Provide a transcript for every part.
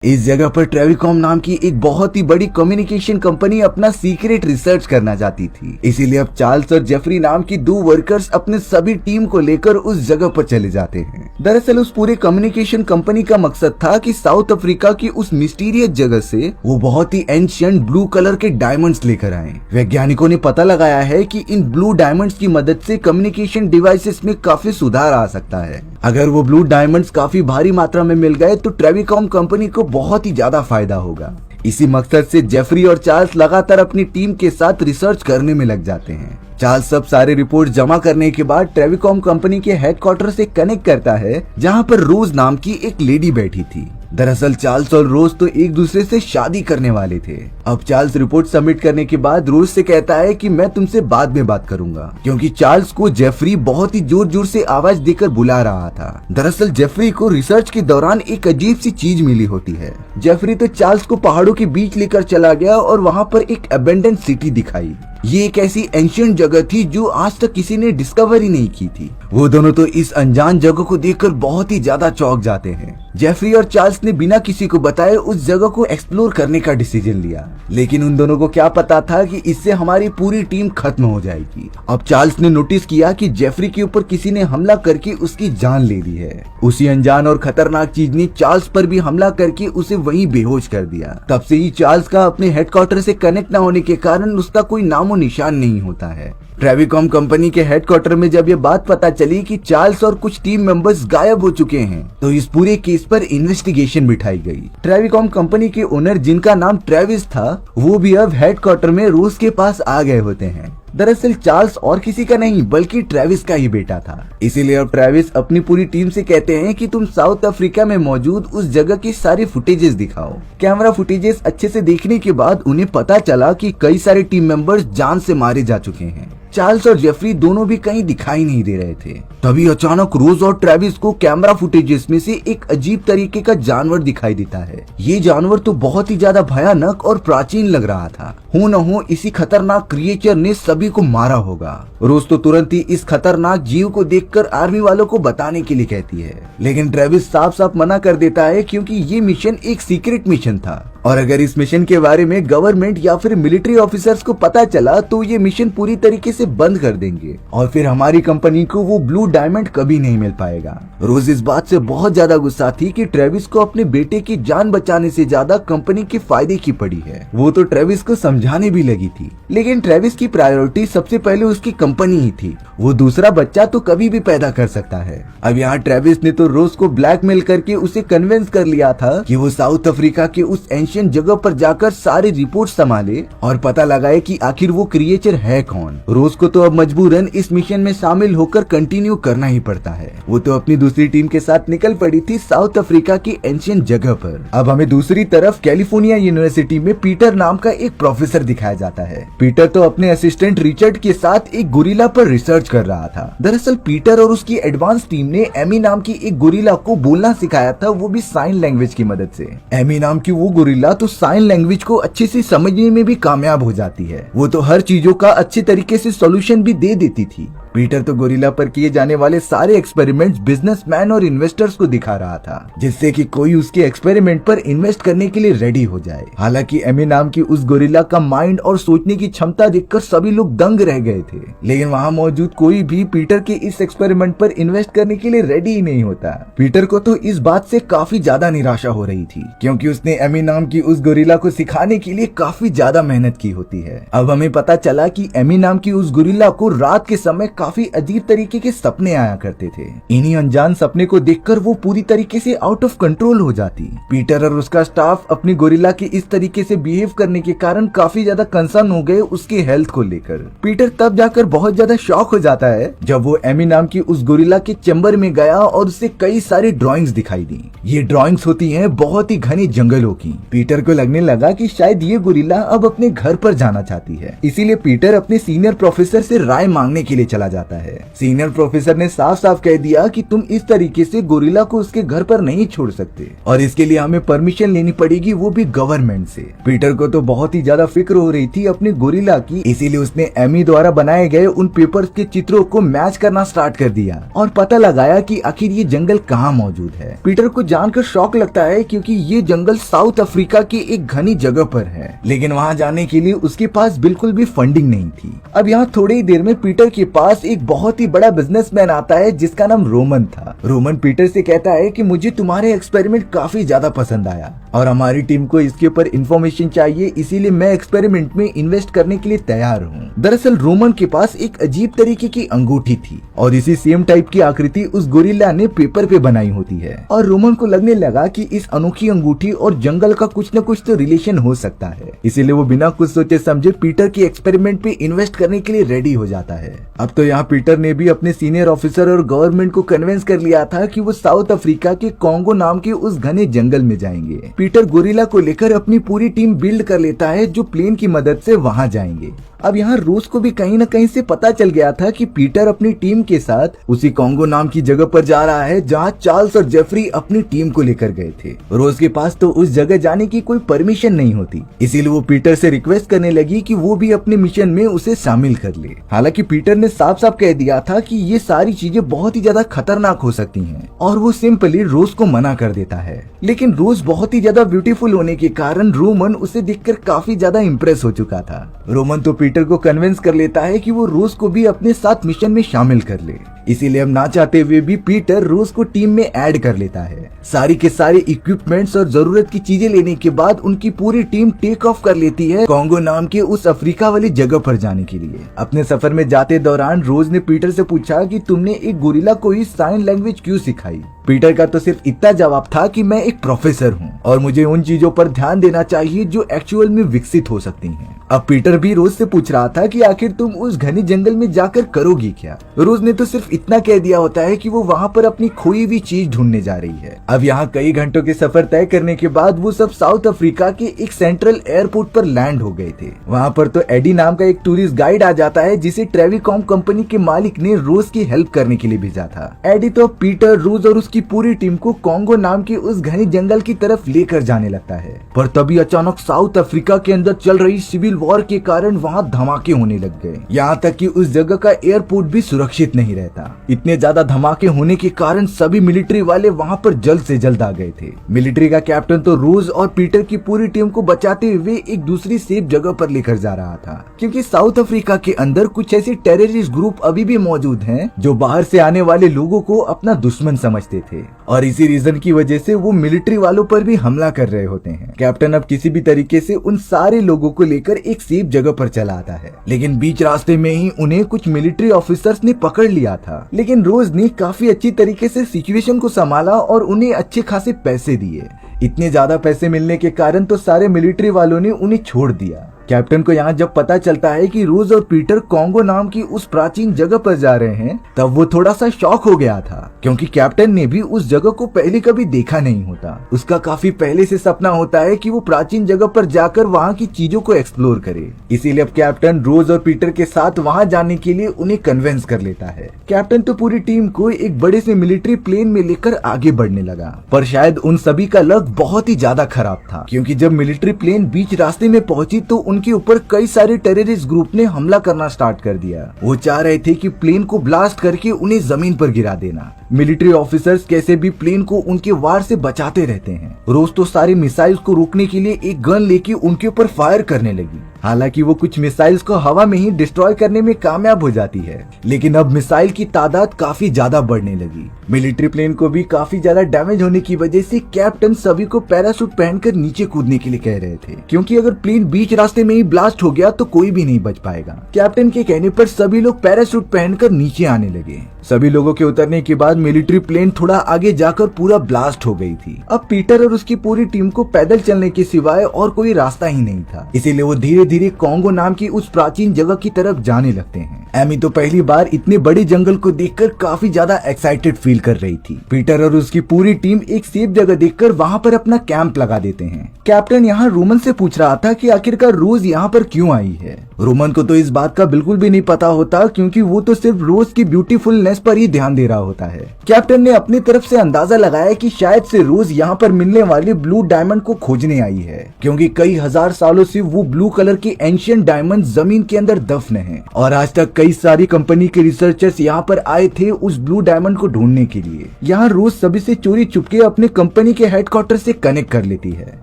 इस जगह पर ट्रेविकॉम नाम की एक बहुत ही बड़ी कम्युनिकेशन कंपनी अपना सीक्रेट रिसर्च करना चाहती थी। इसीलिए अब चार्ल्स और जेफरी नाम की दो वर्कर्स अपने सभी टीम को लेकर उस जगह पर चले जाते हैं। दरअसल उस पूरे कम्युनिकेशन कंपनी का मकसद था कि साउथ अफ्रीका की उस मिस्टीरियस जगह से वो बहुत ही एंशिएंट ब्लू कलर के डायमंड्स लेकर आए। वैज्ञानिकों ने पता लगाया है कि इन ब्लू डायमंड्स की मदद से कम्युनिकेशन डिवाइसेस में काफी सुधार आ सकता है। अगर वो ब्लू डायमंड्स काफी भारी मात्रा में मिल गए तो ट्रेविकॉम कंपनी को बहुत ही ज्यादा फायदा होगा। इसी मकसद से जेफरी और चार्ल्स लगातार अपनी टीम के साथ रिसर्च करने में लग जाते हैं। चार्ल्स सब सारे रिपोर्ट जमा करने के बाद ट्रेविकॉम कंपनी के हेडक्वार्टर से कनेक्ट करता है, जहां पर रोज नाम की एक लेडी बैठी थी। दरअसल चार्ल्स और रोज तो एक दूसरे से शादी करने वाले थे। अब चार्ल्स रिपोर्ट सबमिट करने के बाद रोज से कहता है कि मैं तुमसे बाद में बात करूंगा, क्योंकि चार्ल्स को जेफरी बहुत ही जोर जोर से आवाज देकर बुला रहा था। दरअसल जेफरी को रिसर्च के दौरान एक अजीब सी चीज मिली होती है। जेफरी तो चार्ल्स को पहाड़ों के बीच लेकर चला गया और वहाँ पर एक अबेंडेंट सिटी दिखाई। ये एक ऐसी एंशिएंट जगह थी जो आज तक किसी ने डिस्कवर ही नहीं की थी। वो दोनों तो इस अनजान जगह को देखकर बहुत ही ज्यादा चौंक जाते हैं। जेफरी और चार्ल्स ने बिना किसी को बताए उस जगह को एक्सप्लोर करने का डिसीजन लिया, लेकिन उन दोनों को क्या पता था कि इससे हमारी पूरी टीम खत्म हो जाएगी। अब चार्ल्स ने नोटिस किया कि जेफरी के ऊपर किसी ने हमला करके उसकी जान ले ली है। उसी अनजान और खतरनाक चीज ने चार्ल्स पर भी हमला करके उसे वहीं बेहोश कर दिया। तब से ही चार्ल्स का अपने हेडक्वार्टर से कनेक्ट न होने के कारण उसका कोई नामो निशान नहीं होता है। ट्रेविकॉम कंपनी के हेडक्वार्टर में जब ये बात पता चली कि चार्ल्स और कुछ टीम मेंबर्स गायब हो चुके हैं, तो इस पूरे केस पर इन्वेस्टिगेशन बिठाई गई। ट्रेविकॉम कंपनी के ओनर, जिनका नाम ट्रेविस था, वो भी अब हेडक्वार्टर में रोज के पास आ गए होते हैं। दरअसल चार्ल्स और किसी का नहीं बल्कि ट्रेविस का ही बेटा था। इसीलिए अब ट्रेविस अपनी पूरी टीम से कहते हैं कि तुम साउथ अफ्रीका में मौजूद उस जगह की सारी फुटेजेस दिखाओ। कैमरा फुटेजेस अच्छे से देखने के बाद उन्हें पता चला कि कई सारे टीम मेंबर्स जान से मारे जा चुके हैं। चार्ल्स और जेफरी दोनों भी कहीं दिखाई नहीं दे रहे थे। तभी अचानक रोज और ट्रेविस को कैमरा फुटेजेस में से एक अजीब तरीके का जानवर दिखाई देता है। ये जानवर तो बहुत ही ज्यादा भयानक और प्राचीन लग रहा था। हो न हो इसी खतरनाक क्रिएचर ने सभी को मारा होगा। रोज तो तुरंत ही इस खतरनाक जीव को देखकर आर्मी वालों को बताने के लिए कहती है, लेकिन ट्रेविस साफ साफ मना कर देता है, क्योंकि ये मिशन एक सीक्रेट मिशन था और अगर इस मिशन के बारे में गवर्नमेंट या फिर मिलिट्री ऑफिसर्स को पता चला तो ये मिशन पूरी तरीके से बंद कर देंगे और फिर हमारी कंपनी को वो ब्लू डायमंड कभी नहीं मिल पाएगा। रोज इस बात से बहुत ज्यादा गुस्सा थी कि ट्रेविस को अपने बेटे की जान बचाने से ज्यादा कंपनी के फायदे की पड़ी है। वो तो ट्रेविस को समझाने भी लगी थी, लेकिन ट्रेविस की प्रायोरिटी सबसे पहले उसकी कंपनी ही थी। वो दूसरा बच्चा तो कभी भी पैदा कर सकता है। अब यहाँ ट्रेविस ने तो रोज को ब्लैकमेल करके उसे कन्विंस कर लिया था कि वो साउथ अफ्रीका के उस जगह पर जाकर सारे रिपोर्ट संभाले और पता लगाए कि आखिर वो क्रिएचर है कौन। रोज को तो अब मजबूरन इस मिशन में शामिल होकर कंटिन्यू करना ही पड़ता है। वो तो अपनी दूसरी टीम के साथ निकल पड़ी थी साउथ अफ्रीका की एंशिएंट जगह पर। अब हमें दूसरी तरफ कैलिफोर्निया यूनिवर्सिटी में पीटर नाम का एक प्रोफेसर दिखाया जाता है। पीटर तो अपने असिस्टेंट रिचर्ड के साथ एक गोरिल्ला पर रिसर्च कर रहा था। दरअसल पीटर और उसकी एडवांस टीम ने एमी नाम की एक गोरिल्ला को बोलना सिखाया था, वो भी साइन लैंग्वेज की मदद से। एमी नाम की वो गोरिल्ला तो साइन लैंग्वेज को अच्छे से समझने में भी कामयाब हो जाती है। वो तो हर चीजों का अच्छे तरीके से सॉल्यूशन भी दे देती थी। पीटर तो गोरिल्ला पर किए जाने वाले सारे एक्सपेरिमेंट्स बिजनेसमैन और इन्वेस्टर्स को दिखा रहा था, जिससे कि कोई उसके एक्सपेरिमेंट पर इन्वेस्ट करने के लिए रेडी हो जाए। हालांकि एमी नाम की उस गोरिल्ला का माइंड और सोचने की क्षमता देखकर सभी लोग दंग रह गए थे, लेकिन वहाँ मौजूद कोई भी पीटर के इस एक्सपेरिमेंट पर इन्वेस्ट करने के लिए रेडी ही नहीं होता। पीटर को तो इस बात से काफी ज्यादा निराशा हो रही थी, क्योंकि उसने एमी नाम की उस गोरिल्ला को सिखाने के लिए काफी ज्यादा मेहनत की होती है। अब हमें पता चला कि एमी नाम की उस गोरिल्ला को रात के समय काफी अजीब तरीके के सपने आया करते थे। इन्हीं अनजान सपने को देखकर वो पूरी तरीके से आउट ऑफ कंट्रोल हो जाती। पीटर और उसका स्टाफ अपनी गोरिल्ला के इस तरीके से बिहेव करने के कारण काफी ज्यादा कंसर्न हो गए उसके हेल्थ को लेकर। पीटर तब जाकर बहुत ज्यादा शॉक हो जाता है जब वो एमी नाम की उस गोरिल्ला के चैम्बर में गया और उसे कई सारी ड्राइंग्स दिखाई दी। ये ड्राइंग्स होती हैं बहुत ही घने जंगलों की। पीटर को लगने लगा कि शायद ये गोरिल्ला अब अपने घर पर जाना चाहती है, इसीलिए पीटर अपने सीनियर प्रोफेसर से राय मांगने के लिए चला जाता है। सीनियर प्रोफेसर ने साफ साफ कह दिया कि तुम इस तरीके से गोरिल्ला को उसके घर पर नहीं छोड़ सकते और इसके लिए हमें परमिशन लेनी पड़ेगी, वो भी गवर्नमेंट से। पीटर को तो बहुत ही ज्यादा फिक्र हो रही थी अपने गोरिल्ला की, इसीलिए उसने एमी द्वारा बनाए गए उन पेपर्स के चित्रों को मैच करना स्टार्ट कर दिया और पता लगाया कि आखिर ये जंगल कहाँ मौजूद है। पीटर को जानकर शौक लगता है क्योंकि ये जंगल साउथ अफ्रीका की एक घनी जगह पर है, लेकिन वहाँ जाने के लिए उसके पास बिल्कुल भी फंडिंग नहीं थी। अब यहाँ थोड़ी ही देर में पीटर के पास एक बहुत ही बड़ा बिजनेसमैन आता है जिसका नाम रोमन था। रोमन पीटर से कहता है कि मुझे तुम्हारे एक्सपेरिमेंट काफी ज्यादा पसंद आया और हमारी टीम को इसके ऊपर इंफॉर्मेशन चाहिए, इसीलिए मैं एक्सपेरिमेंट में इन्वेस्ट करने के लिए तैयार हूँ। दरअसल रोमन के पास एक अजीब तरीके की अंगूठी थी और इसी सेम टाइप की आकृति उस गोरिल्ला ने पेपर पे बनाई होती है और रोमन को लगने लगा कि इस अनोखी अंगूठी और जंगल का कुछ न कुछ तो रिलेशन हो सकता है, इसीलिए वो बिना कुछ सोचे समझे पीटर के एक्सपेरिमेंट पे इन्वेस्ट करने के लिए रेडी हो जाता है। अब तो यहाँ पीटर ने भी अपने सीनियर ऑफिसर और गवर्नमेंट को कन्विंस कर लिया था कि वो साउथ अफ्रीका के कॉन्गो नाम के उस घने जंगल में जाएंगे। पीटर गोरिल्ला को लेकर अपनी पूरी टीम बिल्ड कर लेता है जो प्लेन की मदद से वहाँ जाएंगे। अब यहाँ रोज को भी कहीं न कहीं से पता चल गया था कि पीटर अपनी टीम के साथ उसी कॉन्गो नाम की जगह पर जा रहा है जहाँ चार्ल्स और जेफरी अपनी टीम को लेकर गए थे। रोज के पास तो उस जगह जाने की कोई परमिशन नहीं होती, इसीलिए वो पीटर से रिक्वेस्ट करने लगी कि वो भी अपने मिशन में उसे शामिल कर ले। हालांकि पीटर ने साफ साफ कह दिया था कि ये सारी चीजें बहुत ही ज्यादा खतरनाक हो सकती हैं और वो सिंपली रोज को मना कर देता है। लेकिन रोज बहुत ही ज्यादा ब्यूटीफुल होने के कारण रोमन उसे देखकर काफी ज्यादा इम्प्रेस हो चुका था। रोमन तो पीटर को कन्विंस कर लेता है कि वो रोज को भी अपने साथ मिशन में शामिल कर ले, इसीलिए अब ना चाहते हुए भी पीटर रोज को टीम में ऐड कर लेता है। सारी के सारे इक्विपमेंट्स और जरूरत की चीजें लेने के बाद उनकी पूरी टीम टेक ऑफ कर लेती है कॉन्गो नाम के उस अफ्रीका वाली जगह पर जाने के लिए। अपने सफर में जाते दौरान रोज ने पीटर से पूछा कि तुमने एक गोरिल्ला को ही साइन लैंग्वेज क्यों सिखाई। पीटर का तो सिर्फ इतना जवाब था कि मैं एक प्रोफेसर हूँ और मुझे उन चीजों पर ध्यान देना चाहिए जो एक्चुअल में विकसित हो सकती हैं। अब पीटर भी रोज से पूछ रहा था कि आखिर तुम उस घने जंगल में जाकर करोगी क्या। रोज ने तो सिर्फ इतना कह दिया होता है कि वो वहाँ पर अपनी खोई हुई चीज ढूंढने जा रही है। अब यहाँ कई घंटों के सफर तय करने के बाद वो सब साउथ अफ्रीका के एक सेंट्रल एयरपोर्ट पर लैंड हो गए थे। वहाँ पर तो एडी नाम का एक टूरिस्ट गाइड आ जाता है जिसे ट्रेविकॉम कंपनी के मालिक ने रोज की हेल्प करने के लिए भेजा था। एडी तो पीटर, रोज और उसकी पूरी टीम को कॉन्गो नाम के उस घने जंगल की तरफ लेकर जाने लगता है, पर तभी अचानक साउथ अफ्रीका के अंदर चल रही सिविल वॉर के कारण वहाँ धमाके होने लग गए। यहाँ तक कि उस जगह का एयरपोर्ट भी सुरक्षित नहीं रहता। इतने ज्यादा धमाके होने के कारण सभी मिलिट्री वाले वहाँ पर जल्द से जल्द आ गए थे। मिलिट्री का कैप्टन तो रोज और पीटर की पूरी टीम को बचाते हुए एक दूसरी सेफ जगह पर लेकर जा रहा था, क्योंकि साउथ अफ्रीका के अंदर कुछ ऐसे टेररिस्ट ग्रुप अभी भी मौजूद हैं जो बाहर से आने वाले लोगों को अपना दुश्मन समझते थे और इसी रीजन की वजह से वो मिलिट्री वालों पर भी हमला कर रहे होते हैं। कैप्टन अब किसी भी तरीके से उन सारे लोगों को लेकर एक सेफ जगह पर चला आता है, लेकिन बीच रास्ते में ही उन्हें कुछ मिलिट्री ऑफिसर्स ने पकड़ लिया था। लेकिन रोज ने काफी अच्छी तरीके से सिचुएशन को संभाला और उन्हें अच्छे खासे पैसे दिए। इतने ज्यादा पैसे मिलने के कारण तो सारे मिलिट्री वालों ने उन्हें छोड़ दिया। कैप्टन को यहाँ जब पता चलता है कि रोज और पीटर कॉन्गो नाम की उस प्राचीन जगह पर जा रहे हैं, तब वो थोड़ा सा शॉक हो गया था, क्योंकि कैप्टन ने भी उस जगह को पहले कभी देखा नहीं होता। उसका काफी पहले से सपना होता है कि वो प्राचीन जगह पर जाकर वहाँ की चीजों को एक्सप्लोर करे। इसीलिए अब कैप्टन रोज और पीटर के साथ वहाँ जाने के लिए उन्हें कन्विंस कर लेता है। कैप्टन तो पूरी टीम को एक बड़े से मिलिट्री प्लेन में लेकर आगे बढ़ने लगा, पर शायद उन सभी का लक बहुत ही ज्यादा खराब था, क्योंकि जब मिलिट्री प्लेन बीच रास्ते में पहुंची तो उनके ऊपर कई सारे टेररिस्ट ग्रुप ने हमला करना स्टार्ट कर दिया। वो चाह रहे थे कि प्लेन को ब्लास्ट करके उन्हें जमीन पर गिरा देना। मिलिट्री ऑफिसर्स कैसे भी प्लेन को उनके वार से बचाते रहते हैं। रोज तो सारे मिसाइल्स को रोकने के लिए एक गन लेके उनके ऊपर फायर करने लगी। हालांकि वो कुछ मिसाइल्स को हवा में ही डिस्ट्रॉय करने में कामयाब हो जाती है, लेकिन अब मिसाइल की तादाद काफी ज्यादा बढ़ने लगी। मिलिट्री प्लेन को भी काफी ज्यादा डैमेज होने की वजह से कैप्टन सभी को पैराशूट पहनकर नीचे कूदने के लिए कह रहे थे, क्योंकि अगर प्लेन बीच रास्ते में ही ब्लास्ट हो गया तो कोई भी नहीं बच पाएगा। कैप्टन के कहने पर सभी लोग पैराशूट पहनकर नीचे आने लगे। सभी लोगों के उतरने के बाद मिलिट्री प्लेन थोड़ा आगे जाकर पूरा ब्लास्ट हो गई थी। अब पीटर और उसकी पूरी टीम को पैदल चलने के सिवाय और कोई रास्ता ही नहीं था, इसीलिए वो धीरे धीरे कॉन्गो नाम की उस प्राचीन जगह की तरफ जाने लगते हैं। एमी तो पहली बार इतने बड़े जंगल को देखकर काफी ज्यादा एक्साइटेड फील कर रही थी। पीटर और उसकी पूरी टीम एक सेफ जगह देखकर वहाँ पर अपना कैंप लगा देते हैं। कैप्टन यहाँ रोमन से पूछ रहा था कि आखिरकार रोज यहाँ पर क्यों आई है। रोमन को तो इस बात का बिल्कुल भी नहीं पता होता, क्योंकि वो तो सिर्फ रोज की ब्यूटीफुलनेस पर ही ध्यान दे रहा होता है। कैप्टन ने अपनी तरफ से अंदाजा लगाया कि शायद से रोज यहाँ पर मिलने वाले ब्लू डायमंड को खोजने आई है, क्योंकि कई हजार सालों से वो ब्लू कलर के एंशिएंट डायमंड जमीन के अंदर दफन है और आज तक कई सारी कंपनी के रिसर्चर्स यहाँ पर आए थे उस ब्लू डायमंड को ढूंढने के लिए। यहाँ रोज सभी से चोरी चुपके अपने कंपनी के हेडक्वार्टर से कनेक्ट कर लेती है।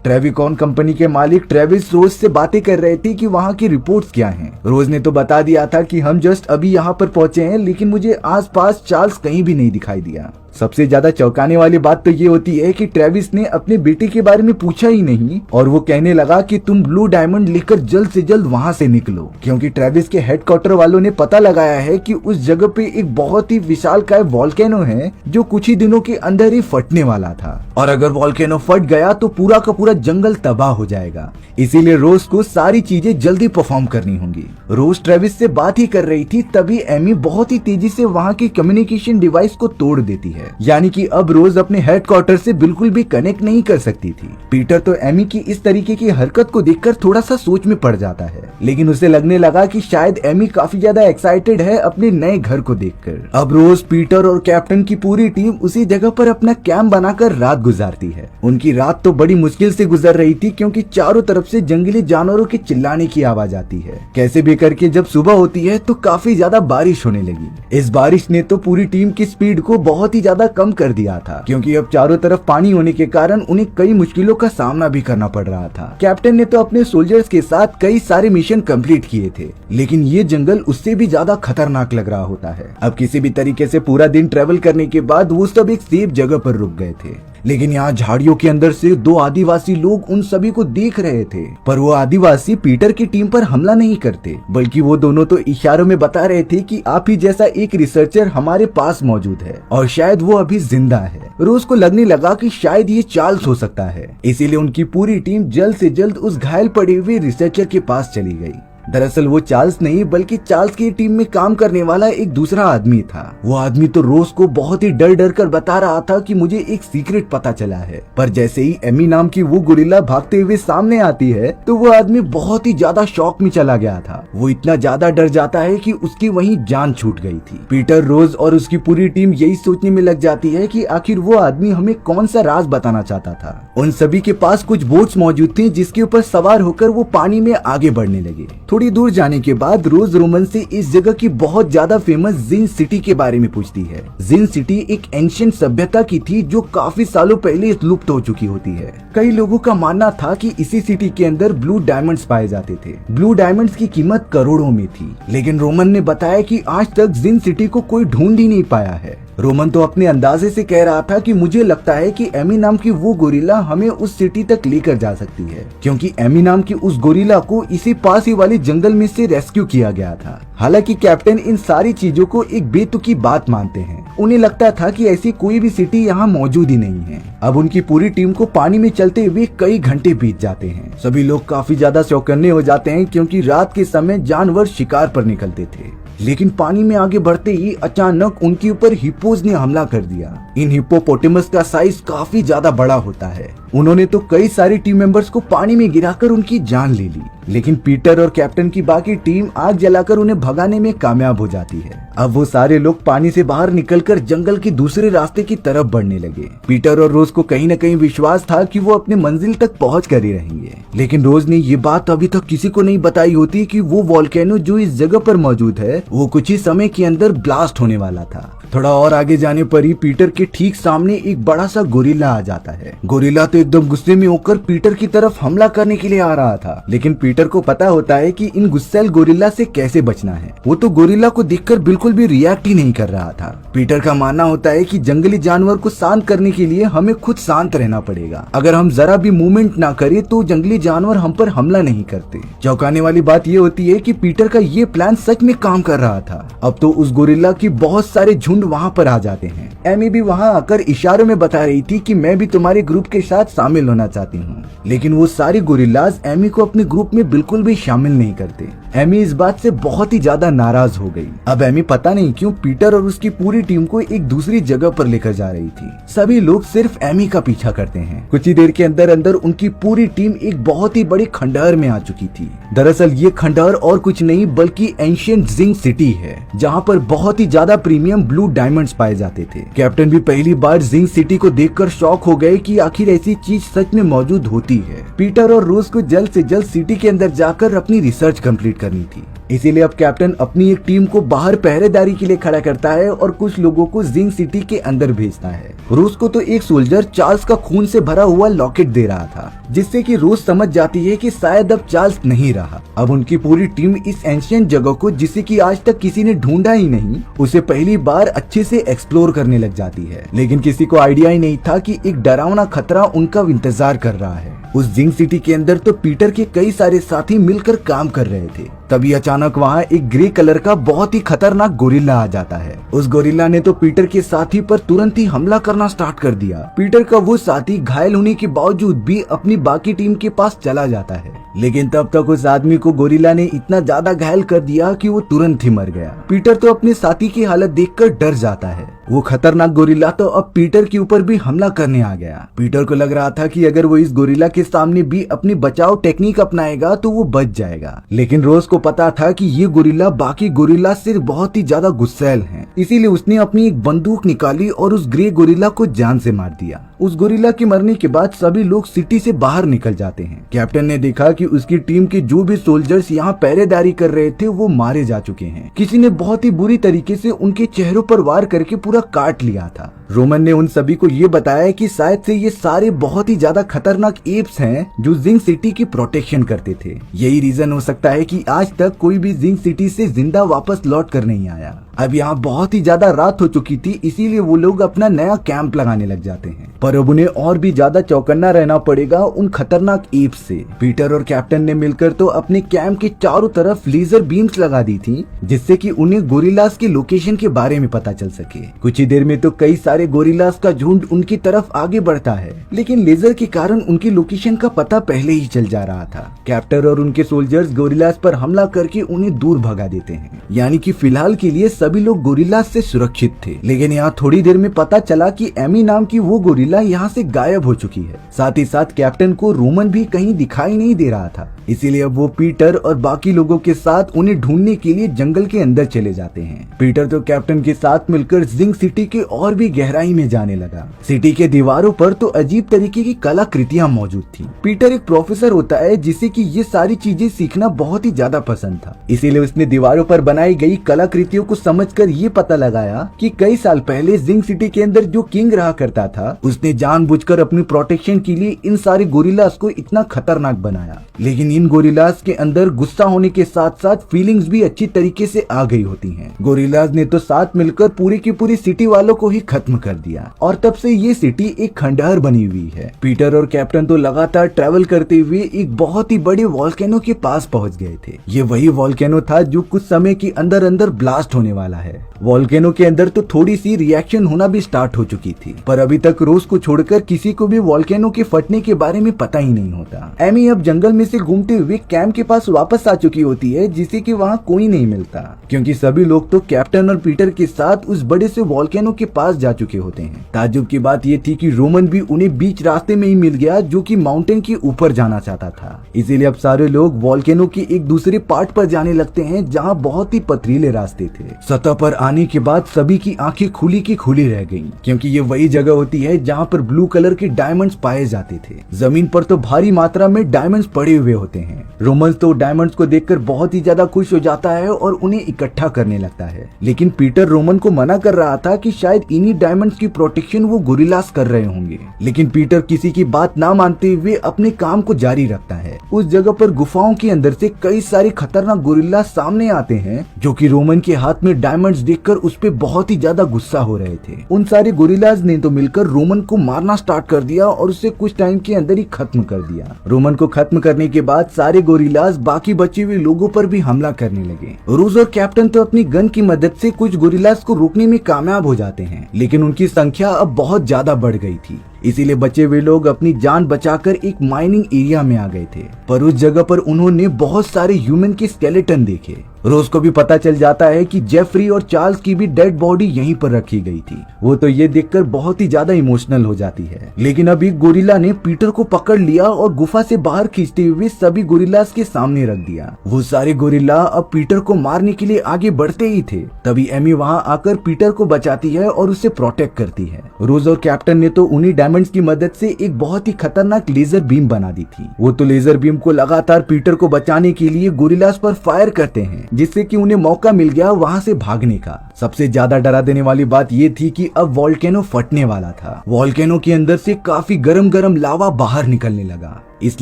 ट्रेविकॉन कंपनी के मालिक ट्रेविस रोज से बातें कर रहे थे कि वहाँ की रिपोर्ट्स क्या हैं। रोज ने तो बता दिया था कि हम जस्ट अभी यहाँ पर पहुंचे हैं, लेकिन मुझे आसपास चार्ल्स कहीं भी नहीं दिखाई दिया। सबसे ज्यादा चौंकाने वाली बात तो ये होती है कि ट्रेविस ने अपने बेटे के बारे में पूछा ही नहीं और वो कहने लगा कि तुम ब्लू डायमंड लेकर जल्द से जल्द वहाँ से निकलो, क्योंकि ट्रेविस के हेडक्वार्टर वालों ने पता लगाया है कि उस जगह पे एक बहुत ही विशालकाय वॉल्केनो है जो कुछ ही दिनों के अंदर ही फटने वाला था, और अगर वॉल्केनो फट गया तो पूरा का पूरा जंगल तबाह हो जाएगा। इसीलिए रोज को सारी चीजें जल्दी परफॉर्म करनी होंगी। रोज ट्रेविस से बात ही कर रही थी, तभी एमी बहुत ही तेजी से वहाँ की कम्युनिकेशन डिवाइस को तोड़ देती है, यानी कि अब रोज अपने हेडक्वार्टर से बिल्कुल भी कनेक्ट नहीं कर सकती थी। पीटर तो एमी की इस तरीके की हरकत को देखकर थोड़ा सा सोच में पड़ जाता है, लेकिन उसे लगने लगा कि शायद एमी काफी ज्यादा एक्साइटेड है अपने नए घर को देखकर। अब रोज, पीटर और कैप्टन की पूरी टीम उसी जगह पर अपना कैंप बनाकर रात गुजारती है। उनकी रात तो बड़ी मुश्किल से गुजर रही थी, क्योंकि चारों तरफ से जंगली जानवरों के चिल्लाने की आवाज आती है। कैसे भी करके जब सुबह होती है तो काफी ज्यादा बारिश होने लगी। इस बारिश ने तो पूरी टीम की स्पीड को बहुत ही ज्यादा कम कर दिया था, क्योंकि अब चारों तरफ पानी होने के कारण उन्हें कई मुश्किलों का सामना भी करना पड़ रहा था। कैप्टन ने तो अपने सोल्जर्स के साथ कई सारे मिशन कंप्लीट किए थे, लेकिन ये जंगल उससे भी ज्यादा खतरनाक लग रहा होता है। अब किसी भी तरीके से पूरा दिन ट्रेवल करने के बाद वो सब एक सेफ जगह पर रुक गए थे, लेकिन यहाँ झाड़ियों के अंदर से दो आदिवासी लोग उन सभी को देख रहे थे। पर वो आदिवासी पीटर की टीम पर हमला नहीं करते, बल्कि वो दोनों तो इशारों में बता रहे थे कि आप ही जैसा एक रिसर्चर हमारे पास मौजूद है और शायद वो अभी जिंदा है। रोज को लगने लगा कि शायद ये चार्ल्स हो सकता है, इसीलिए उनकी पूरी टीम जल्द से जल्द उस घायल पड़े हुए रिसर्चर के पास चली गई। दरअसल वो चार्ल्स नहीं, बल्कि चार्ल्स की टीम में काम करने वाला एक दूसरा आदमी था। वो आदमी तो रोज को बहुत ही डर डर कर बता रहा था कि मुझे एक सीक्रेट पता चला है। पर जैसे ही एमी नाम की वो गोरिल्ला भागते हुए सामने आती है तो वो आदमी बहुत ही ज्यादा शॉक में चला गया था। वो इतना ज्यादा डर जाता है कि उसकी वहीं जान छूट गई थी। पीटर, रोज और उसकी पूरी टीम यही सोचने में लग जाती है कि आखिर वो आदमी हमें कौन सा राज बताना चाहता था। उन सभी के पास कुछ बोट्स मौजूद थे जिसके ऊपर सवार होकर वो पानी में आगे बढ़ने लगे। थोड़ी दूर जाने के बाद रोज रोमन से इस जगह की बहुत ज्यादा फेमस जिन सिटी के बारे में पूछती है। जिन सिटी एक एंशिएंट सभ्यता की थी जो काफी सालों पहले लुप्त हो चुकी होती है। कई लोगों का मानना था कि इसी सिटी के अंदर ब्लू डायमंड्स पाए जाते थे। ब्लू डायमंड्स की कीमत करोड़ों में थी, लेकिन रोमन ने बताया कि आज तक जिन सिटी को कोई ढूंढ ही नहीं पाया है। रोमन तो अपने अंदाजे से कह रहा था कि मुझे लगता है कि एमी नाम की वो गोरिल्ला हमें उस सिटी तक लेकर जा सकती है, क्योंकि एमी नाम की उस गोरिल्ला को इसी पास ही वाले जंगल में से रेस्क्यू किया गया था। हालांकि कैप्टन इन सारी चीजों को एक बेतुकी बात मानते हैं। उन्हें लगता था कि ऐसी कोई भी सिटी यहाँ मौजूद ही नहीं है। अब उनकी पूरी टीम को पानी में चलते हुए कई घंटे बीत जाते हैं। सभी लोग काफी ज्यादा चौकन्ने हो जाते हैं, क्योंकि रात के समय जानवर शिकार पर निकलते थे, लेकिन पानी में आगे बढ़ते ही अचानक उनके ऊपर हिप्पोज ने हमला कर दिया। इन हिप्पोपोटेमस का साइज काफी ज्यादा बड़ा होता है। उन्होंने तो कई सारे टीम मेंबर्स को पानी में गिराकर उनकी जान ले ली, लेकिन पीटर और कैप्टन की बाकी टीम आग जलाकर उन्हें भगाने में कामयाब हो जाती है। अब वो सारे लोग पानी से बाहर निकलकर जंगल के दूसरे रास्ते की तरफ बढ़ने लगे। पीटर और रोज को कहीं न कहीं विश्वास था कि वो अपने मंजिल तक पहुंच कर ही रहेंगे, लेकिन रोज ने ये बात अभी तक किसी को नहीं बताई होती कि वो वोल्केनो जो इस जगह पर मौजूद है वो कुछ ही समय के अंदर ब्लास्ट होने वाला था। थोड़ा और आगे जाने पर ही पीटर के ठीक सामने एक बड़ा सा गोरिल्ला आ जाता है। गोरिल्ला तो एकदम गुस्से में होकर पीटर की तरफ हमला करने के लिए आ रहा था, लेकिन पीटर को पता होता है कि इन गुस्सैल गोरिल्ला से कैसे बचना है। वो तो गोरिल्ला को देखकर बिल्कुल भी रिएक्ट ही नहीं कर रहा था। पीटर का मानना होता है कि जंगली जानवर को शांत करने के लिए हमें खुद शांत रहना पड़ेगा। अगर हम जरा भी मूवमेंट ना करें तो जंगली जानवर हम पर हमला नहीं करते। चौंकाने वाली बात ये होती है कि पीटर का ये प्लान सच में काम कर रहा था। अब तो उस गोरिल्ला की बहुत सारे झुंड वहाँ पर आ जाते हैं। एमी भी वहाँ आकर इशारों में बता रही थी कि मैं भी तुम्हारे ग्रुप के साथ शामिल होना चाहती हूँ, लेकिन वो सारे गोरिल्लाज एमी को अपने ग्रुप में बिल्कुल भी शामिल नहीं करते। एमी इस बात से बहुत ही ज्यादा नाराज हो गई। अब एमी पता नहीं क्यों पीटर और उसकी पूरी टीम को एक दूसरी जगह पर लेकर जा रही थी। सभी लोग सिर्फ एमी का पीछा करते हैं। कुछ ही देर के अंदर अंदर उनकी पूरी टीम एक बहुत ही बड़ी खंडहर में आ चुकी थी। दरअसल ये खंडहर और कुछ नहीं बल्कि एंशिएंट जिंग सिटी है, जहाँ पर बहुत ही ज्यादा प्रीमियम ब्लू डायमंड्स पाए जाते थे। कैप्टन भी पहली बार जिंग सिटी को देखकर शॉक हो गए कि आखिर ऐसी चीज सच में मौजूद होती है। पीटर और रोज को जल्द से जल्द सिटी के अंदर जाकर अपनी रिसर्च कंप्लीट करनी थी। इसीलिए अब कैप्टन अपनी एक टीम को बाहर पहरेदारी के लिए खड़ा करता है और कुछ लोगों को जिंग सिटी के अंदर भेजता है। रोज को तो एक सोल्जर चार्ल्स का खून से भरा हुआ लॉकेट दे रहा था, जिससे कि रोज समझ जाती है कि शायद अब चार्ल्स नहीं रहा। अब उनकी पूरी टीम इस एंशिएंट जगह को, जिसे कि आज तक किसी ने ढूंढा ही नहीं, उसे पहली बार अच्छे से एक्सप्लोर करने लग जाती है। लेकिन किसी को आइडिया ही नहीं था कि एक डरावना खतरा उनका इंतजार कर रहा है। उस जिंग सिटी के अंदर तो पीटर के कई सारे साथी मिलकर काम कर रहे थे। तभी अचानक वहाँ एक ग्रे कलर का बहुत ही खतरनाक गोरिल्ला आ जाता है। उस गोरिल्ला ने तो पीटर के साथी पर तुरंत ही हमला करना स्टार्ट कर दिया। पीटर का वो साथी घायल होने के बावजूद भी अपनी बाकी टीम के पास चला जाता है, लेकिन तब तक उस आदमी को गोरिल्ला ने इतना ज्यादा घायल कर दिया कि वो तुरंत ही मर गया। पीटर तो अपने साथी की हालत देखकर डर जाता है। वो खतरनाक गोरिल्ला तो अब पीटर के ऊपर भी हमला करने आ गया। पीटर को लग रहा था कि अगर वो इस गोरिल्ला के सामने भी अपनी बचाव टेक्निक अपनाएगा तो वो बच जाएगा, लेकिन रोज को पता था कि ये गोरिल्ला बाकी गोरिल्ला से बहुत ही ज्यादा गुस्सैल है। इसीलिए उसने अपनी एक बंदूक निकाली और उस ग्रे गोरिल्ला को जान से मार दिया। उस गोरिल्ला के मरने के बाद सभी लोग सिटी से बाहर निकल जाते हैं। कैप्टन ने देखा कि उसकी टीम के जो भी सोल्जर्स यहाँ पहरेदारी कर रहे थे वो मारे जा चुके हैं। किसी ने बहुत ही बुरी तरीके से उनके चेहरों पर वार करके पूरा काट लिया था। रोमन ने उन सभी को ये बताया कि शायद से ये सारे बहुत ही ज्यादा खतरनाक एप्स हैं जो जिंग सिटी की प्रोटेक्शन करते थे। यही रीजन हो सकता है कि आज तक कोई भी जिंग सिटी से जिंदा वापस लौट कर नहीं आया। अब यहाँ बहुत ही ज्यादा रात हो चुकी थी, इसीलिए वो लोग अपना नया कैंप लगाने लग जाते हैं। पर अब उन्हें और भी ज्यादा चौकन्ना रहना पड़ेगा उन खतरनाक एप्स से। पीटर और कैप्टन ने मिलकर तो अपने कैंप के चारों तरफ लेजर बीम्स लगा दी थी, जिससे कि उन्हें गोरिल्लास के लोकेशन के बारे में पता चल सके। कुछ ही देर में तो कई सारे गोरिल्लास का झुंड उनकी तरफ आगे बढ़ता है, लेकिन लेजर के कारण उनकी लोकेशन का पता पहले ही चल जा रहा था। कैप्टन और उनके सोल्जर्स गोरिल्लास पर हमला करके उन्हें दूर भगा देते हैं, यानी कि फिलहाल के लिए सभी लोग गोरिल्लास से सुरक्षित थे। लेकिन यहाँ थोड़ी देर में पता चला कि एमी नाम की वो गोरिल्ला यहाँ से गायब हो चुकी है। साथ ही साथ कैप्टन को रोमन भी कहीं दिखाई नहीं दे रहा था, इसीलिए अब वो पीटर और बाकी लोगों के साथ उन्हें ढूंढने के लिए जंगल के अंदर चले जाते हैं। पीटर तो कैप्टन के साथ मिलकर जिंग सिटी के और भी गहराई में जाने लगा। सिटी के दीवारों पर तो अजीब तरीके की कलाकृतियां मौजूद थी। पीटर एक प्रोफेसर होता है जिसे कि ये सारी चीजें सीखना बहुत ही ज्यादा पसंद था, इसीलिए उसने दीवारों पर बनाई गई कलाकृतियों को समझकर ये पता लगाया कि कई साल पहले जिंग सिटी के अंदर जो किंग रहा करता था, उसने जानबूझकर अपनी प्रोटेक्शन के लिए इन सारे गोरिल्लास को इतना खतरनाक बनाया। लेकिन इन गोरिल्लास के अंदर गुस्सा होने के साथ साथ फीलिंग्स भी अच्छी तरीके से आ गई होती हैं। गोरिल्लास ने तो साथ मिलकर पूरी की पूरी सिटी वालों को ही खत्म कर दिया और तब से ये सिटी एक खंडहर बनी हुई है। पीटर और कैप्टन तो लगातार ट्रैवल करते हुए एक बहुत ही बड़े वॉल्केनो के पास पहुंच गए थे। ये वही वॉल्केनो था जो कुछ समय के अंदर अंदर ब्लास्ट होने वाला है। वॉल्केनो के अंदर तो थोड़ी सी रिएक्शन होना भी स्टार्ट हो चुकी थी, पर अभी तक रोज को छोड़कर किसी को भी वॉल्केनो के फटने के बारे में पता ही नहीं होता। एमी अब जंगल में से घूमते हुए कैंप के पास वापस आ चुकी होती है, जिसे कि वहाँ कोई नहीं मिलता, क्योंकि सभी लोग तो कैप्टन और पीटर के साथ उस बड़े से वॉल्केनो के पास जा चुके होते हैं। ताज्जुब की बात ये थी कि रोमन भी उन्हें बीच रास्ते में ही मिल गया, जो कि माउंटेन के ऊपर जाना चाहता था। इसीलिए अब सारे लोग वॉल्केनो के एक दूसरे पार्ट पर जाने लगते हैं, जहाँ बहुत ही पथरीले रास्ते थे। सतह पर आने के बाद सभी की आंखें खुली की खुली रह गईं, क्योंकि ये वही जगह होती है जहाँ पर ब्लू कलर के डायमंड्स पाए जाते थे। जमीन पर तो भारी मात्रा में डायमंड्स पड़े हुए होते हैं। रोमन तो डायमंड्स को देखकर बहुत ही ज्यादा खुश हो जाता है और उन्हें इकट्ठा करने लगता है, लेकिन पीटर रोमन को मना कर रहा था कि शायद इन्हीं डायमंड्स की प्रोटेक्शन वो गोरिल्लास कर रहे होंगे। लेकिन पीटर किसी की बात ना मानते हुए अपने काम को जारी रखता है। उस जगह पर गुफाओं के अंदर से कई सारे खतरनाक गोरिल्लास सामने आते हैं, जो कि रोमन के हाथ में डायमंड्स देखकर उस पे बहुत ही ज्यादा गुस्सा हो रहे थे। उन सारे गोरिल्लास ने तो मिलकर रोमन को मारना स्टार्ट कर दिया और उसे कुछ टाइम के अंदर ही खत्म कर दिया। रोमन को खत्म करने के बाद सारे गोरिल्लास बाकी बचे हुए लोगों पर भी हमला करने लगे। रोज और कैप्टन तो अपनी गन की मदद से कुछ गोरिल्लास को रोकने में कामयाब हो जाते हैं, लेकिन उनकी संख्या अब बहुत ज्यादा बढ़ गई थी। इसीलिए बचे हुए लोग अपनी जान बचाकर एक माइनिंग एरिया में आ गए थे। पर उस जगह पर उन्होंने बहुत सारे ह्यूमन के स्केलेटन देखे। रोज को भी पता चल जाता है कि जेफरी और चार्ल्स की भी डेड बॉडी यहीं पर रखी गई थी। वो तो ये देखकर बहुत ही ज्यादा इमोशनल हो जाती है। लेकिन अभी गोरिल्ला ने पीटर को पकड़ लिया और गुफा से बाहर खींचते हुए सभी गोरिल्लास के सामने रख दिया। वो सारे गोरिल्ला अब पीटर को मारने के लिए आगे बढ़ते ही थे। तभी एमी वहाँ आकर पीटर को बचाती है और उसे प्रोटेक्ट करती है। रोज और कैप्टन ने तो उन्हीं डायमंड्स की मदद से एक बहुत ही खतरनाक लेजर बीम बना दी थी। वो तो लेजर बीम को लगातार पीटर को बचाने के लिए गोरिल्लास पर फायर करते हैं, जिससे कि उन्हें मौका मिल गया वहां से भागने का। सबसे ज्यादा डरा देने वाली बात ये थी कि अब वोल्केनो फटने वाला था। वोल्केनो के अंदर से काफी गरम गरम लावा बाहर निकलने लगा। इस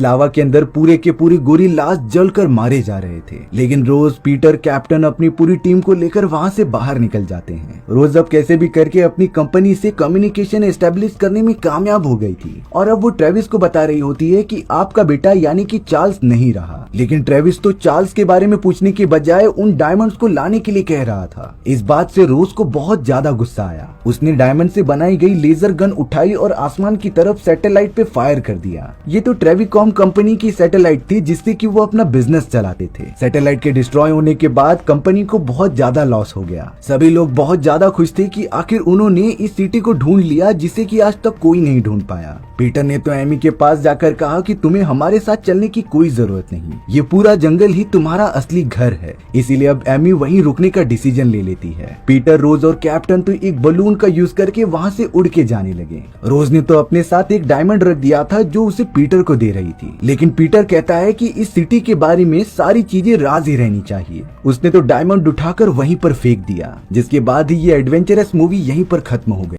लावा के अंदर पूरे के पूरे गोरिल्लास जलकर मारे जा रहे थे। लेकिन रोज, पीटर, कैप्टन अपनी पूरी टीम को लेकर वहां से बाहर निकल जाते हैं। रोज अब कैसे भी करके अपनी कंपनी से कम्युनिकेशन एस्टेब्लिश करने में कामयाब हो गई थी और अब वो ट्रेविस को बता रही होती है कि आपका बेटा यानी कि चार्ल्स नहीं रहा। लेकिन ट्रेविस तो चार्ल्स के बारे में पूछने के बजाय उन डायमंड्स को लाने के लिए कह रहा था। इस बात से रोज को बहुत ज्यादा गुस्सा आया। उसने डायमंड से बनाई गई लेजर गन उठाई और आसमान की तरफ सैटेलाइट पे फायर कर दिया। ये तो ट्रेविकॉम कंपनी की सैटेलाइट थी जिससे कि वो अपना बिजनेस चलाते थे। सैटेलाइट के डिस्ट्रॉय होने के बाद कंपनी को बहुत ज्यादा लॉस हो गया। सभी लोग बहुत ज्यादा खुश थे कि आखिर उन्होंने इस सिटी को ढूंढ लिया जिसे कि आज तक कोई नहीं ढूंढ पाया। पीटर ने तो एमी के पास जाकर कहा कि तुम्हें हमारे साथ चलने की कोई जरूरत नहीं, ये पूरा जंगल ही तुम्हारा असली घर है। इसीलिए अब एमी वहीं रुकने का डिसीजन ले लेती है। पीटर, रोज और कैप्टन तो एक बलून का यूज करके वहां से उड़ के जाने लगे। रोज ने तो अपने साथ एक डायमंड रख दिया था जो उसे पीटर को दे रही थी। लेकिन पीटर कहता है कि इस सिटी के बारे में सारी चीजें राज ही रहनी चाहिए। उसने तो डायमंड उठाकर वहीं पर फेंक दिया, जिसके बाद ही ये एडवेंचरस मूवी यहीं पर खत्म हो गई।